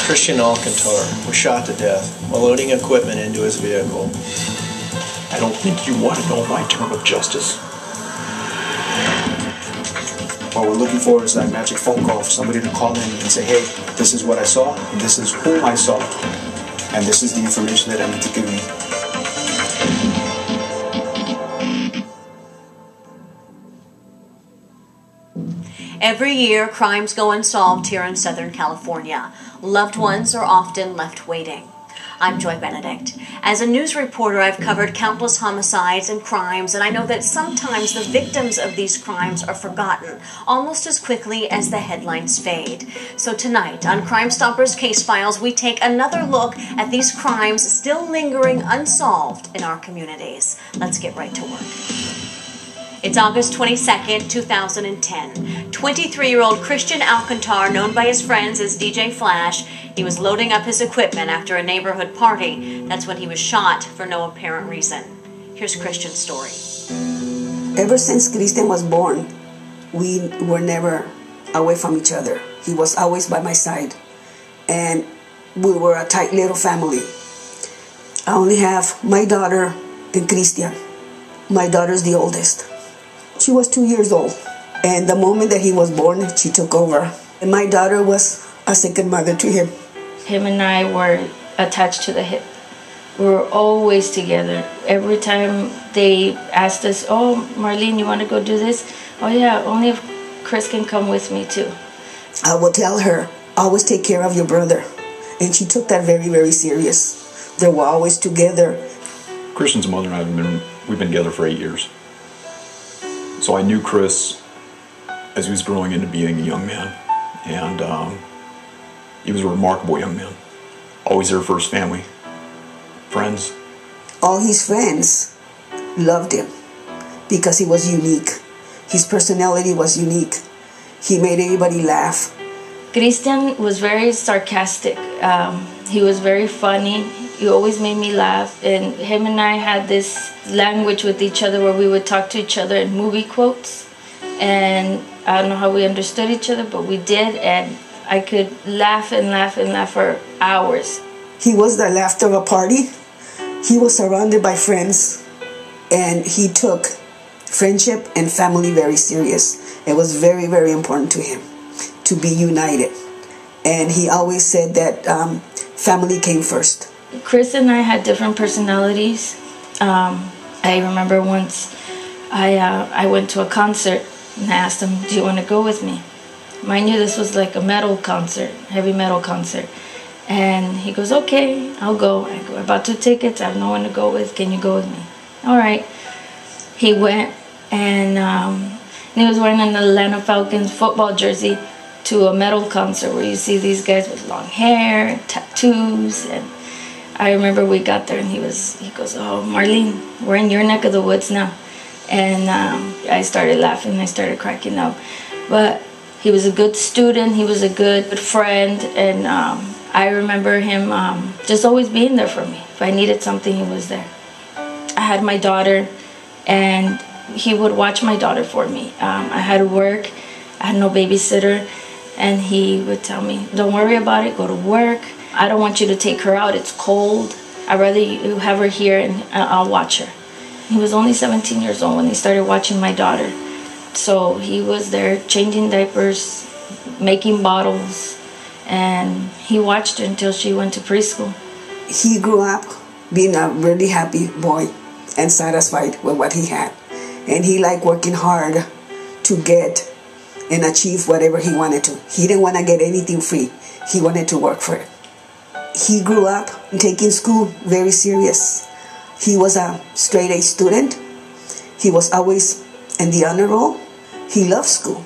Christian Alcantar was shot to death while loading equipment into his vehicle. I don't think you want to know my term of justice. What we're looking for is that magic phone call for somebody to call in and say, hey, this is what I saw, and this is whom I saw, and this is the information that I need to give you. Every year, crimes go unsolved here in Southern California. Loved ones are often left waiting. I'm Joy Benedict. As a news reporter, I've covered countless homicides and crimes, and I know that sometimes the victims of these crimes are forgotten almost as quickly as the headlines fade. So tonight, on Crime Stoppers Case Files, we take another look at these crimes still lingering unsolved in our communities. Let's get right to work. It's August 22nd, 2010. 23-year-old Christian Alcantar, known by his friends as DJ Flash, he was loading up his equipment after a neighborhood party. That's when he was shot for no apparent reason. Here's Christian's story. Ever since Christian was born, we were never away from each other. He was always by my side. And we were a tight little family. I only have my daughter and Christian. My daughter's the oldest. She was 2 years old, and the moment that he was born, she took over. And my daughter was a second mother to him. Him and I were attached to the hip. We were always together. Every time they asked us, oh, Marlene, you want to go do this? Oh yeah, only if Chris can come with me too. I would tell her, always take care of your brother. And she took that very, very serious. They were always together. Christian's mother and I we've been together for 8 years. So I knew Chris as he was growing into being a young man, and he was a remarkable young man. Always there for his family, friends. All his friends loved him because he was unique. His personality was unique. He made everybody laugh. Christian was very sarcastic. He was very funny. He always made me laugh, and him and I had this language with each other where we would talk to each other in movie quotes, and I don't know how we understood each other, but we did, and I could laugh and laugh and laugh for hours. He was the laughter of a party. He was surrounded by friends, and he took friendship and family very serious. It was very, very important to him to be united, and he always said that family came first. Chris and I had different personalities. I remember once I went to a concert and I asked him, do you want to go with me? Mind you, this was like a metal concert, heavy metal concert. And he goes, okay, I'll go. I go, I bought 2 tickets, I have no one to go with, can you go with me? All right. He went, and he was wearing an Atlanta Falcons football jersey to a metal concert where you see these guys with long hair and tattoos. And I remember we got there and he goes, oh, Marlene, we're in your neck of the woods now. And I started laughing, I started cracking up. But he was a good student, he was a good friend, and I remember him just always being there for me. If I needed something, he was there. I had my daughter, and he would watch my daughter for me. I had to work, I had no babysitter, and he would tell me, don't worry about it, go to work. I don't want you to take her out, it's cold. I'd rather you have her here and I'll watch her. He was only 17 years old when he started watching my daughter. So he was there changing diapers, making bottles, and he watched her until she went to preschool. He grew up being a really happy boy and satisfied with what he had. And he liked working hard to get and achieve whatever he wanted to. He didn't want to get anything free. He wanted to work for it. He grew up taking school very serious. He was a straight-A student. He was always in the honor roll. He loved school.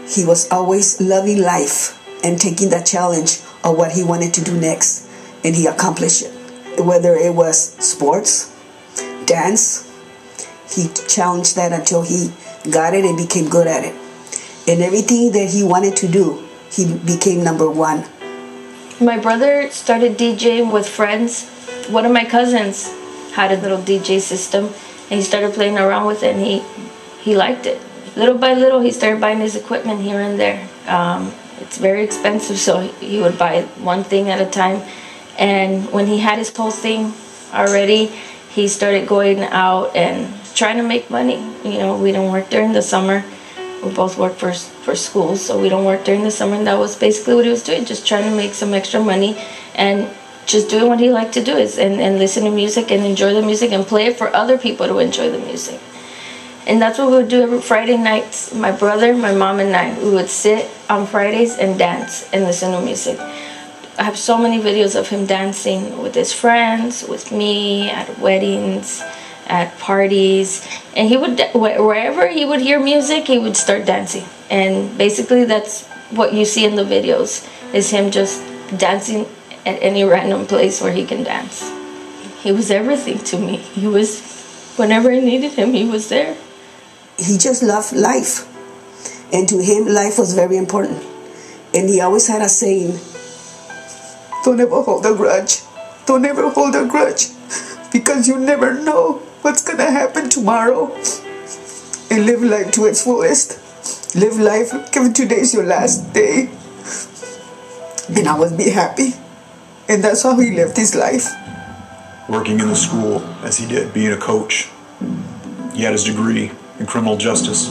He was always loving life and taking that challenge of what he wanted to do next, and he accomplished it. Whether it was sports, dance, he challenged that until he got it and became good at it. And everything that he wanted to do, he became #1. My brother started DJing with friends. One of my cousins had a little DJ system, and he started playing around with it, and he liked it. little by little, he started buying his equipment here and there. It's very expensive, so he would buy one thing at a time. And when he had his whole thing already, he started going out and trying to make money. You know, we don't work during the summer. We both work for school, so we don't work during the summer. And that was basically what he was doing, just trying to make some extra money and just doing what he liked to do, and listen to music and enjoy the music and play it for other people to enjoy the music. And that's what we would do every Friday nights. My brother, my mom, and I, we would sit on Fridays and dance and listen to music. I have so many videos of him dancing with his friends, with me, at weddings, at parties. And he would, wherever he would hear music, he would start dancing. And basically that's what you see in the videos, is him just dancing at any random place where he can dance. He was everything to me. He was, whenever I needed him, he was there. He just loved life. And to him, life was very important. And he always had a saying, don't ever hold a grudge. Don't ever hold a grudge. Because you never know what's going to happen tomorrow. And live life to its fullest. Live life, give today's your last day. And always be happy. And that's how he lived his life. Working in the school as he did, being a coach. He had his degree in criminal justice.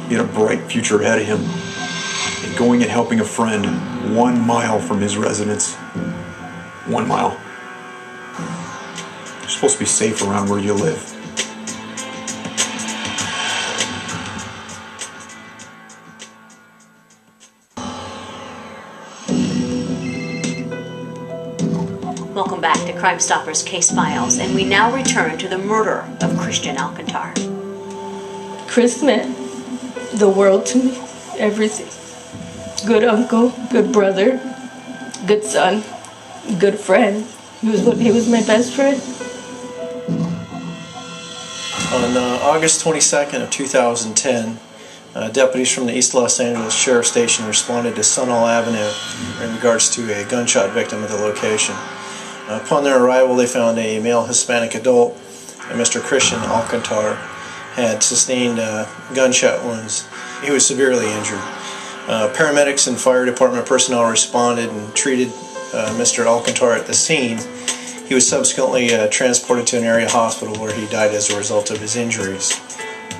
He had a bright future ahead of him. And going and helping a friend 1 mile from his residence. 1 mile. You're supposed to be safe around where you live. Welcome back to Crime Stoppers Case Files, and we now return to the murder of Christian Alcantar. Chris meant the world to me, everything. Good uncle, good brother, good son, good friend. He was my best friend. On August 22nd of 2010, deputies from the East Los Angeles Sheriff Station responded to Sunol Avenue in regards to a gunshot victim at the location. Upon their arrival, they found a male Hispanic adult, Mr. Christian Alcantar, had sustained gunshot wounds. He was severely injured. Paramedics and fire department personnel responded and treated Mr. Alcantar at the scene. He was subsequently transported to an area hospital where he died as a result of his injuries.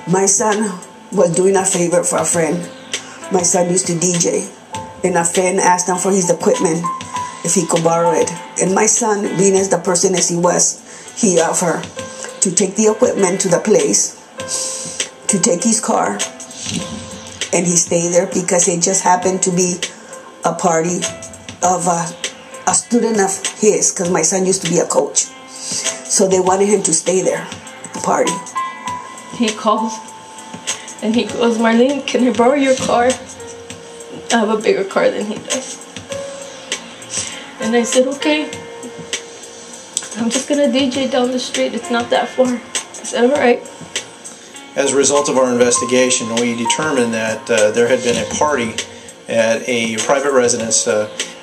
My son was doing a favor for a friend. My son used to DJ, and a friend asked him for his equipment if he could borrow it. And my son, being as the person as he was, he offered to take the equipment to the place, to take his car, and he stayed there because it just happened to be a party of a student of his, because my son used to be a coach. So they wanted him to stay there at the party. He calls and he goes, Marlene, can I borrow your car? I have a bigger car than he does. And I said, okay. I'm just gonna DJ down the street. It's not that far. I said, all right. As a result of our investigation, we determined that there had been a party at a private residence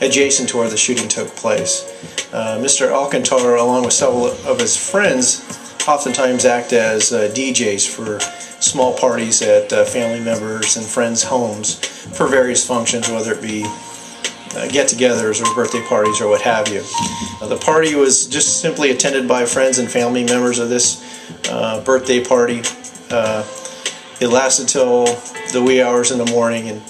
adjacent to where the shooting took place. Mr. Alcantar, along with several of his friends, oftentimes act as DJs for small parties at family members and friends' homes for various functions, whether it be get-togethers or birthday parties or what have you. The party was just simply attended by friends and family members of this birthday party. It lasted till the wee hours in the morning.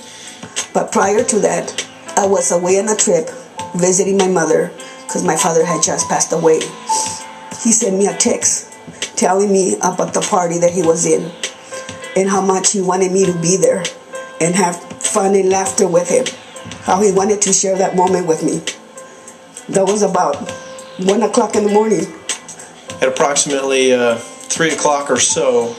But prior to that, I was away on a trip visiting my mother because my father had just passed away. He sent me a text telling me about the party that he was in and how much he wanted me to be there and have fun and laughter with him. How he wanted to share that moment with me. That was about 1 o'clock in the morning. At approximately 3 o'clock or so,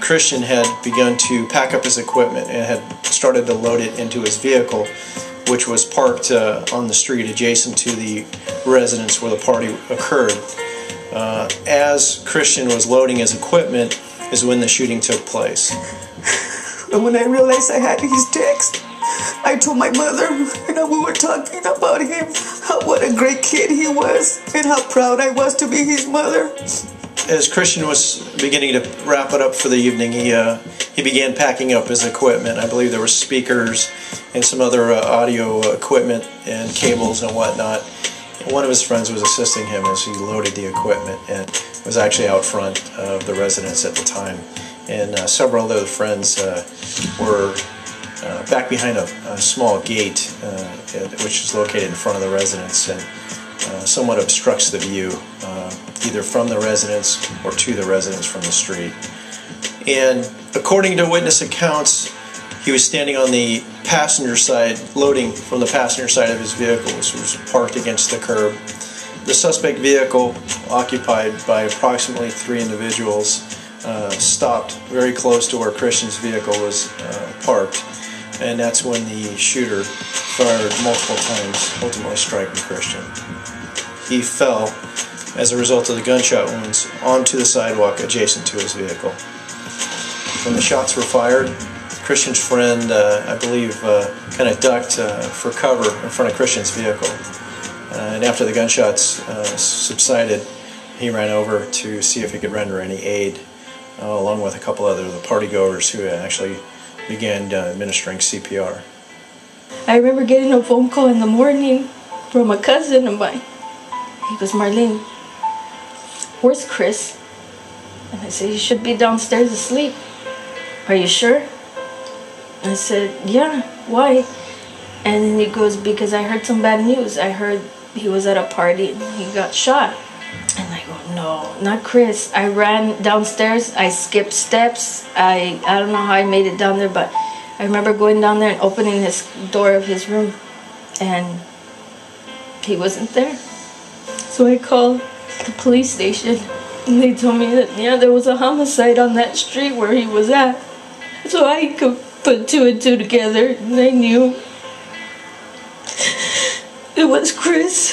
Christian had begun to pack up his equipment and had started to load it into his vehicle, which was parked on the street adjacent to the residence where the party occurred. As Christian was loading his equipment is when the shooting took place. And when I realized I had his text, I told my mother, and we were talking about him, what a great kid he was, and how proud I was to be his mother. as Christian was beginning to wrap it up for the evening, he began packing up his equipment. I believe there were speakers and some other audio equipment and cables and whatnot. One of his friends was assisting him as he loaded the equipment and was actually out front of the residence at the time. And several other friends were back behind a small gate which is located in front of the residence and somewhat obstructs the view either from the residence or to the residence from the street. And according to witness accounts, he was standing on the passenger side, loading from the passenger side of his vehicle, which was parked against the curb. The suspect vehicle, occupied by approximately 3 individuals, stopped very close to where Christian's vehicle was parked, and that's when the shooter fired multiple times, ultimately striking Christian. He fell as a result of the gunshot wounds onto the sidewalk adjacent to his vehicle. When the shots were fired, Christian's friend, I believe, kind of ducked for cover in front of Christian's vehicle. And after the gunshots subsided, he ran over to see if he could render any aid, along with a couple other the partygoers who actually began administering CPR. I remember getting a phone call in the morning from a cousin of mine. He goes, "Marlene, where's Chris?" And I said, "He should be downstairs asleep." "Are you sure?" I said, "Yeah, why?" And then he goes, "Because I heard some bad news. I heard he was at a party and he got shot." And I go, "No, not Chris." I ran downstairs. I skipped steps. I don't know how I made it down there, but I remember going down there and opening his door of his room, and he wasn't there. So I called the police station, and they told me that, yeah, there was a homicide on that street where he was at. So I could put 2 and 2 together, and I knew it was Chris.